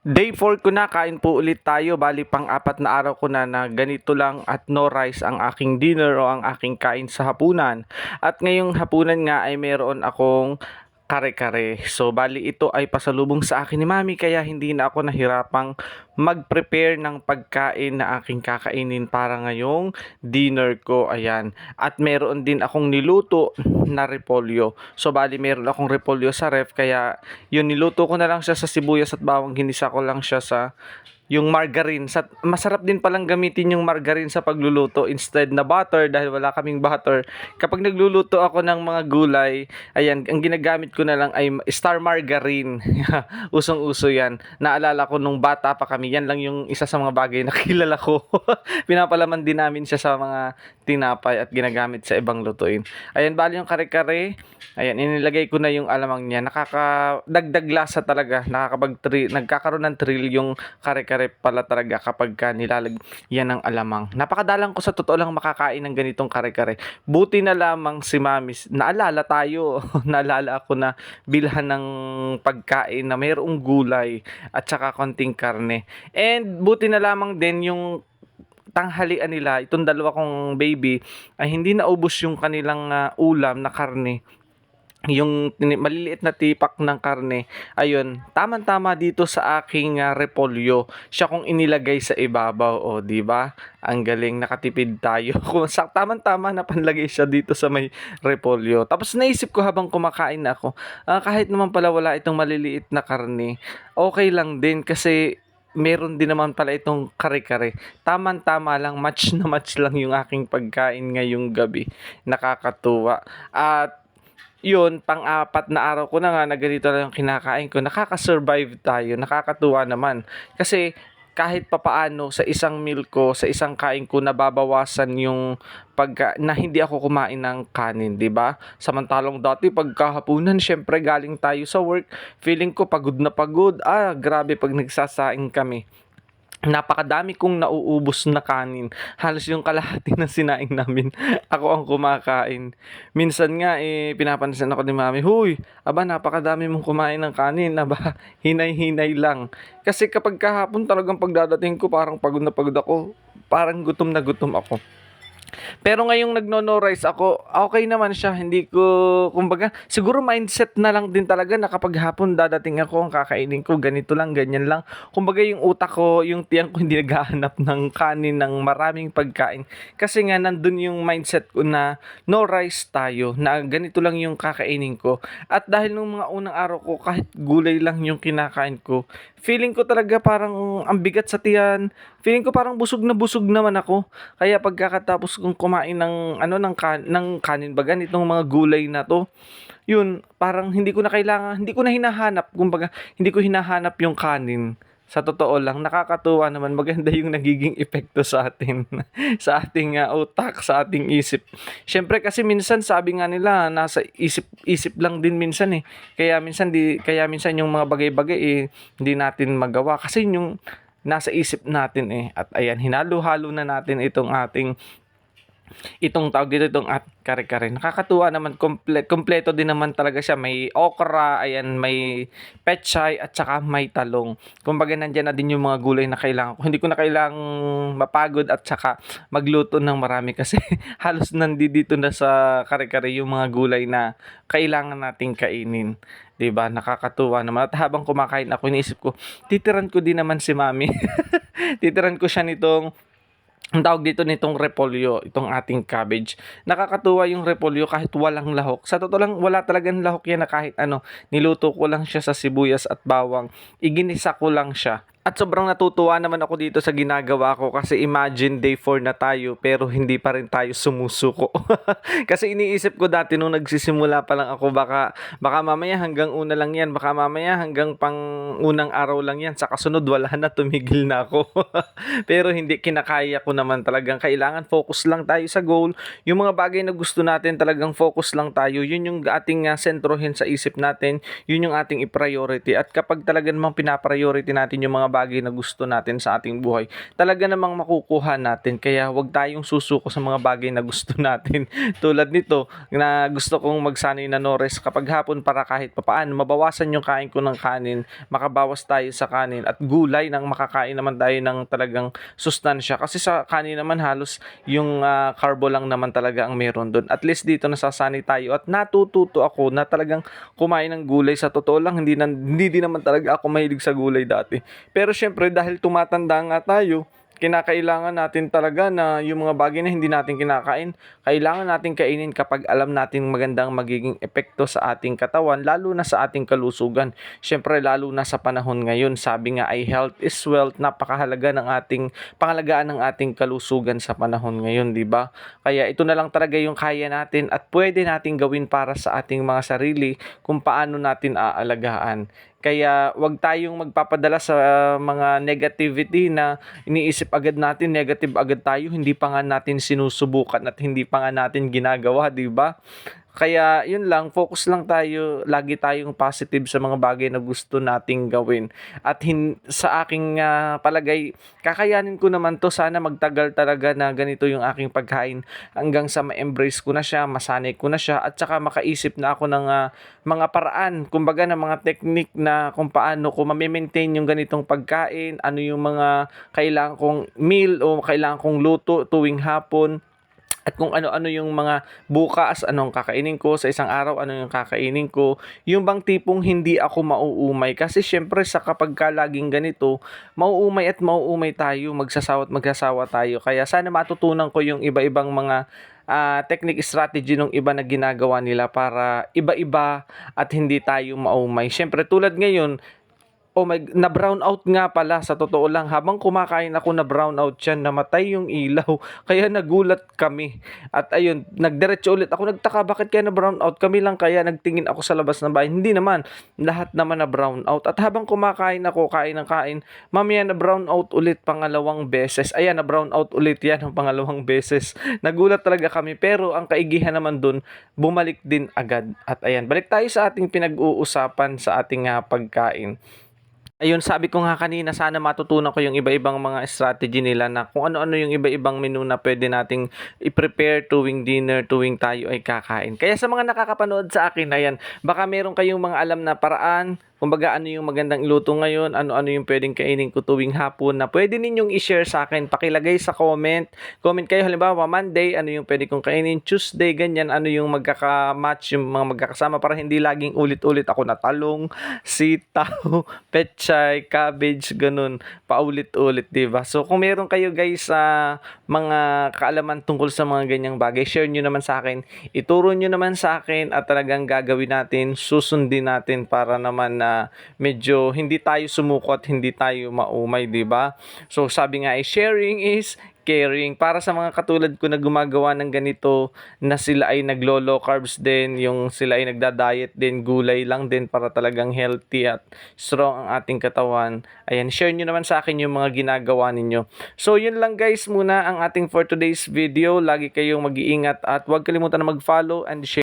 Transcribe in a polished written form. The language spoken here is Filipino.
Day 4 ko na, kain po ulit tayo. Bali pang-apat na araw ko na ganito lang at no rice ang aking dinner o ang aking kain sa hapunan. At ngayong hapunan nga ay meron akong kare-kare. So bali ito ay pasalubong sa akin ni Mami kaya hindi na ako nahirapang mag-prepare ng pagkain na aking kakainin para ngayong dinner ko. Ayan. At meron din akong niluto na repolyo. So bali meron akong repolyo sa ref kaya yun niluto ko na lang siya sa sibuyas at bawang, ginisa ko lang siya sa yung margarine. Masarap din palang gamitin yung margarine sa pagluluto instead na butter dahil wala kaming butter. Kapag nagluluto ako ng mga gulay, ayan, ang ginagamit ko na lang ay star margarine. Usong-uso yan. Naalala ko nung bata pa kami, yan lang yung isa sa mga bagay na kilala ko. Pinapalaman din namin siya sa mga tinapay at ginagamit sa ibang lutuin. Ayan, bali yung kare-kare. Ayan, inilagay ko na yung alamang niya. Nakakadagdag lasa talaga. Nagkakaroon ng thrill yung kare-kare pala talaga kapag nilalagyan ng alamang. Napakadalang ko sa totoo lang makakain ng ganitong kare-kare. Buti na lamang si Mami, naalala tayo. Naalala ako na bilhan ng pagkain na mayroong gulay at saka konting karne. And buti na lamang din yung tanghalian nila, itong dalawa kong baby, ay hindi naubos yung kanilang ulam na karne, yung maliliit na tipak ng karne. Ayun, tamang-tama dito sa aking repolyo. Siya kung inilagay sa ibabaw, o di ba? Ang galing, nakatipid tayo. Kung tamang-tama na panlagay siya dito sa may repolyo. Tapos naisip ko habang kumakain na ako, kahit naman pala wala itong maliliit na karne, okay lang din kasi meron din naman pala itong kare-kare. Tamang-tama lang, match na match lang yung aking pagkain ngayong gabi. Nakakatuwa. At yun, pang-apat na araw ko na nga na ganito lang yung kinakain ko. Nakaka-survive tayo, nakakatuwa naman. Kasi kahit papaano sa isang meal ko, sa isang kain ko, nababawasan yung na hindi ako kumain ng kanin, 'di ba? Samantalang dati pagkahapunan, syempre galing tayo sa work, feeling ko pagod na pagod. Grabe pag nagsasaing kami. Napakadami kong nauubos na kanin. Halos yung kalahati ng sinaing namin, ako ang kumakain. Minsan nga, pinapansin ako ni Mami, "Huy, aba, napakadami mong kumain ng kanin, aba, hinay-hinay lang." Kasi kapag kahapon talagang pagdadating ko, parang pagod na pagod ako. Parang gutom na gutom ako. Pero ngayong nagno-no rice ako, okay naman siya. Hindi ko, kumbaga, siguro mindset na lang din talaga na kapag hapon dadating ako, ang kakainin ko, ganito lang, ganyan lang. Kumbaga yung utak ko, yung tiyan ko hindi naghahanap ng kanin, ng maraming pagkain. Kasi nga, nandun yung mindset ko na no rice tayo, na ganito lang yung kakainin ko. At dahil nung mga unang araw ko, kahit gulay lang yung kinakain ko, feeling ko talaga parang ang bigat sa tiyan. Feeling ko parang busog na busog naman ako. Kaya pagkakatapos kong kumain ng ng kanin ba ganitong mga gulay na 'to, yun parang hindi ko na hinahanap, kumbaga hindi ko hinahanap yung kanin. Sa totoo lang, nakakatuwa naman, maganda yung nagiging epekto sa atin, sa ating utak, sa ating isip. Siyempre kasi minsan sabi nga nila nasa isip-isip lang din minsan, kaya minsan yung mga bagay-bagay, hindi natin magawa kasi yung nasa isip natin, at ayan, hinalo-halo na natin itong tawag dito, itong at kare-kare. Nakakatuwa naman, kompleto din naman talaga siya. May okra, ayan, may pechay at saka may talong. Kumbaga nandiyan na din yung mga gulay na kailangan ko. Hindi ko na kailangang mapagod at saka magluto ng marami kasi halos nandito na sa kare-kare yung mga gulay na kailangan nating kainin. 'Di ba? Nakakatuwa naman. At habang kumakain ako, iniisip ko, titiran ko din naman si Mami. Titiran ko siya nitong ang tawag dito nitong repolyo, itong ating cabbage. Nakakatuwa yung repolyo kahit walang lahok. Sa totoo lang, wala talagang lahok yan na kahit ano. Niluto ko lang siya sa sibuyas at bawang. Iginisa ko lang siya. At sobrang natutuwa naman ako dito sa ginagawa ko kasi imagine day 4 na tayo pero hindi pa rin tayo sumusuko. Kasi iniisip ko dati nung nagsisimula pa lang ako, baka mamaya hanggang una lang yan, baka mamaya hanggang pang unang araw lang yan, sa kasunod wala na, tumigil na ako. Pero hindi, kinakaya ko naman talagang, kailangan focus lang tayo sa goal. Yung mga bagay na gusto natin, talagang focus lang tayo. Yun yung ating sentrohin sa isip natin, yun yung ating i-priority. At kapag talaga namang pinapriority natin yung mga bagay na gusto natin sa ating buhay, talaga namang makukuha natin. Kaya huwag tayong susuko sa mga bagay na gusto natin. Tulad nito, na gusto kong magsanay na no rice kapag hapon para kahit papaano mabawasan yung kain ko ng kanin, makabawas tayo sa kanin at gulay nang makakain naman tayo ng talagang sustansya. Kasi sa kanin naman halos yung carbo lang naman talaga ang meron doon. At least dito nasasanay tayo at natututo ako na talagang kumain ng gulay. Sa totoo lang, hindi din naman talaga ako mahilig sa gulay dati. Pero syempre dahil tumatanda nga tayo, kinakailangan natin talaga na yung mga bagay na hindi natin kinakain, kailangan natin kainin kapag alam natin magandang magiging epekto sa ating katawan, lalo na sa ating kalusugan. Syempre lalo na sa panahon ngayon, sabi nga ay health is wealth, napakahalaga ng pangalagaan ng ating kalusugan sa panahon ngayon, di ba? Kaya ito na lang talaga yung kaya natin at pwede nating gawin para sa ating mga sarili kung paano natin aalagaan. Kaya wag tayong magpapadala sa mga negativity na iniisip agad natin, negative agad tayo, hindi pa nga natin sinusubukan at hindi pa nga natin ginagawa, 'di ba? Kaya yun lang, focus lang tayo, lagi tayong positive sa mga bagay na gusto nating gawin. At sa aking palagay, kakayanin ko naman to, sana magtagal talaga na ganito yung aking pagkain hanggang sa ma-embrace ko na siya, masanay ko na siya, at saka makaisip na ako ng mga paraan, kumbaga ng mga technique na kung paano ko ma-maintain yung ganitong pagkain, ano yung mga kailangan kong meal o kailangan kong luto tuwing hapon. At kung ano-ano yung mga bukas, anong kakainin ko, sa isang araw, ano yung kakainin ko. Yung bang tipong hindi ako mauumay. Kasi syempre sa kapag ka laging ganito, mauumay at mauumay tayo, magsasawa at magsasawa tayo. Kaya sana matutunan ko yung iba-ibang mga technique, strategy ng iba na ginagawa nila para iba-iba at hindi tayo maumay. Syempre tulad ngayon, na brown out nga pala, sa totoo lang. Habang kumakain ako na brown out yan, namatay yung ilaw. Kaya nagulat kami. At ayun, nagdiretso ulit ako. Nagtaka, bakit kaya na brown out? Kami lang kaya nagtingin ako sa labas ng bahay. Hindi naman. Lahat naman na brown out. At habang kumakain ako, kain ng kain, mamaya na brown out ulit pangalawang beses. Ayan, na brown out ulit yan ang pangalawang beses. Nagulat talaga kami. Pero ang kaigihan naman dun, bumalik din agad. At ayan, balik tayo sa ating pinag-uusapan sa ating pagkain. Ayun, sabi ko nga kanina, sana matutunan ko yung iba-ibang mga strategy nila na kung ano-ano yung iba-ibang menu na pwede nating i-prepare tuwing dinner, tuwing tayo ay kakain. Kaya sa mga nakakapanood sa akin, ayan, baka meron kayong mga alam na paraan, kumbaga ano yung magandang iluto ngayon, ano-ano yung pwedeng kainin ko tuwing hapon na pwede ninyong i-share sa akin. Pakilagay sa comment. Comment kayo, halimbawa Monday, ano yung pwede kong kainin, Tuesday, ganyan, ano yung magkaka-match, yung mga magkakasama para hindi laging ulit-ulit ako na talong, sitaw, pechay, cabbage, ganun, paulit-ulit, diba? So kung meron kayo guys sa mga kaalaman tungkol sa mga ganyang bagay, share nyo naman sa akin, ituro nyo naman sa akin at talagang gagawin natin, susundin natin para naman na medyo hindi tayo sumuko at hindi tayo maumay, di ba? So sabi nga sharing is caring. Para sa mga katulad ko na gumagawa ng ganito, na sila ay naglo-low carbs din, yung sila ay nagda-diet din, gulay lang din para talagang healthy at strong ang ating katawan. Ayan, share nyo naman sa akin yung mga ginagawa ninyo. So yun lang guys muna ang ating for today's video. Lagi kayong mag-iingat at huwag kalimutan na mag-follow and share.